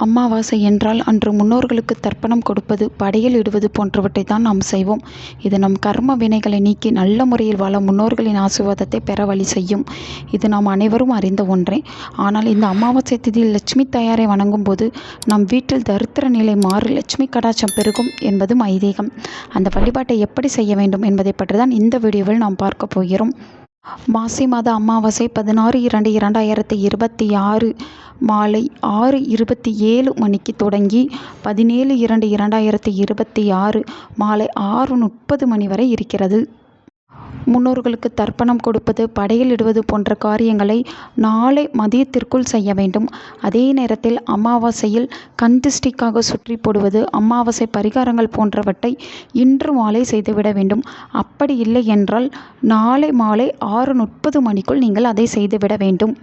அமாவாசை என்றால் அன்று முன்னோர்களுக்கு தர்ப்பணம் கொடுப்பது, படையல் இடுவது போன்றவற்றை தான் நாம் செய்வோம். இது நம் கர்ம வினைகளை நீக்கி நல்ல முறையில் வாழ முன்னோர்களின் ஆசீர்வாதத்தை பெற வழி செய்யும். இது நாம் அனைவரும் அறிந்த ஒன்றே. ஆனால் இந்த அமாவாசை திதியில் லட்சுமி தாயாரை வணங்கும் போது நம் வீட்டில் தரித்திர நிலை மாறி லட்சுமி கடாட்சம் பெருகும் என்பதும் ஐதீகம். அந்த வழிபாட்டை எப்படி செய்ய வேண்டும் என்பதை பற்றி தான் இந்த வீடியோவில் நாம் பார்க்க போகிறோம். மாசி மாத அமாவாசை 16/2/2026 மாலை 6:27 மணிக்கு தொடங்கி 17/2/2026 மாலை 6:30 மணி வரை இருக்கிறது. முன்னோர்களுக்கு தர்ப்பணம் கொடுப்பது, படையல் இடுவது போன்ற காரியங்களை நாளை மதியத்திற்குள் செய்ய வேண்டும். அதே நேரத்தில் அமாவாசையில் கண் திருஷ்டிக்காக சுற்றி போடுவது, அமாவாசை பரிகாரங்கள் போன்றவற்றை இன்று மாலை செய்துவிட வேண்டும். அப்படி இல்லை என்றால் நாளை மாலை 6:30 மணிக்குள் நீங்கள் அதை செய்துவிட வேண்டும்.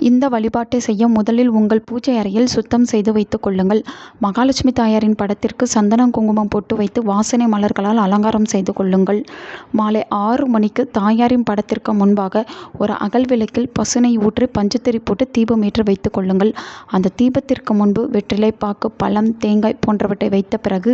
இந்த வழிபாட்டை செய்ய முதலில் உங்கள் பூஜை அறையில் சுத்தம் செய்து வைத்துக் கொள்ளுங்கள். மகாலட்சுமி தாயாரின் படத்திற்கு சந்தனம் குங்குமம் போட்டு வைத்து வாசனை மலர்களால் அலங்காரம் செய்து கொள்ளுங்கள். மாலை 6 மணிக்கு தாயாரின் படத்திற்கு முன்பாக ஒரு அகல் விளக்கில் பசுனை ஊற்றி பஞ்சத்திரி போட்டு தீபம் ஏற்றி வைத்துக் கொள்ளுங்கள். அந்த தீபத்திற்கு முன்பு வெற்றிலை பாக்கு, பழம், தேங்காய் போன்றவற்றை வைத்த பிறகு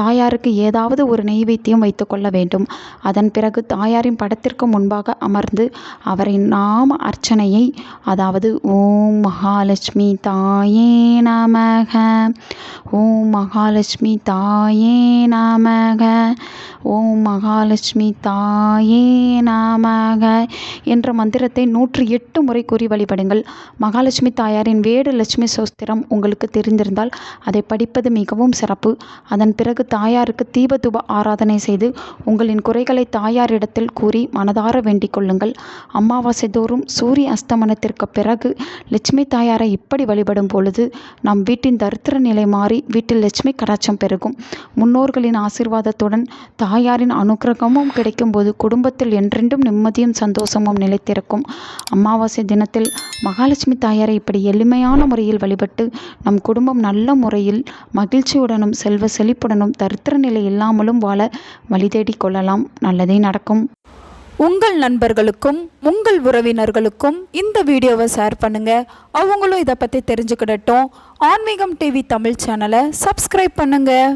தாயாருக்கு ஏதாவது ஒரு நெய்வேத்தியம் வைத்துக் கொள்ள வேண்டும். அதன் பிறகு தாயாரின் படத்திற்கு முன்பாக அமர்ந்து அவரின் நாம அர்ச்சனையை, அதாவது ஓம் மகாலட்சுமி தாயே நமக, ஓம் மகாலட்சுமி தாயே நமக, ஓம் மகாலட்சுமி தாயே நமக என்ற மந்திரத்தை 108 முறை கூறி வழிபடுங்கள். மகாலட்சுமி தாயாரின் வேடு லட்சுமி சோஸ்திரம் உங்களுக்கு தெரிந்திருந்தால் அதை படிப்பது மிகவும் சிறப்பு. அதன் பிறகு தாயாருக்கு தீபதூப ஆராதனை செய்து உங்களின் குறைகளை தாயாரிடத்தில் கூறி மனதார வேண்டிக் கொள்ளுங்கள். அமாவாசை தோறும் சூரிய அஸ்தமனத்திற்கு பிறகு லட்சுமி தாயாரை இப்படி வழிபடும் பொழுது நம் வீட்டின் தரித்திர நிலை மாறி வீட்டில் லட்சுமி கடாட்சம் பெருகும். முன்னோர்களின் ஆசீர்வாதத்துடன் தாயாரின் அனுக்கிரகமும் கிடைக்கும்போது குடும்பத்தில் என்றென்றும் நிம்மதியும் சந்தோஷமும் நிலைத்திருக்கும். அமாவாசை தினத்தில் மகாலட்சுமி தாயாரை இப்படி எளிமையான முறையில் வழிபட்டு நம் குடும்பம் நல்ல முறையில் மகிழ்ச்சியுடனும் செல்வ செழிப்புடனும் தரித்திர நிலை இல்லாமலும் வாழ வழி தேடிக் கொள்ளலாம். நல்லதே நடக்கும். உங்கள் நண்பர்களுக்கும் உங்கள் உறவினர்களுக்கும் இந்த வீடியோவை ஷேர் பண்ணுங்கள். அவங்களும் இதை பற்றி தெரிஞ்சுக்கிடட்டும். ஆன்மீகம் டிவி தமிழ் சேனலை சப்ஸ்கிரைப் பண்ணுங்கள்.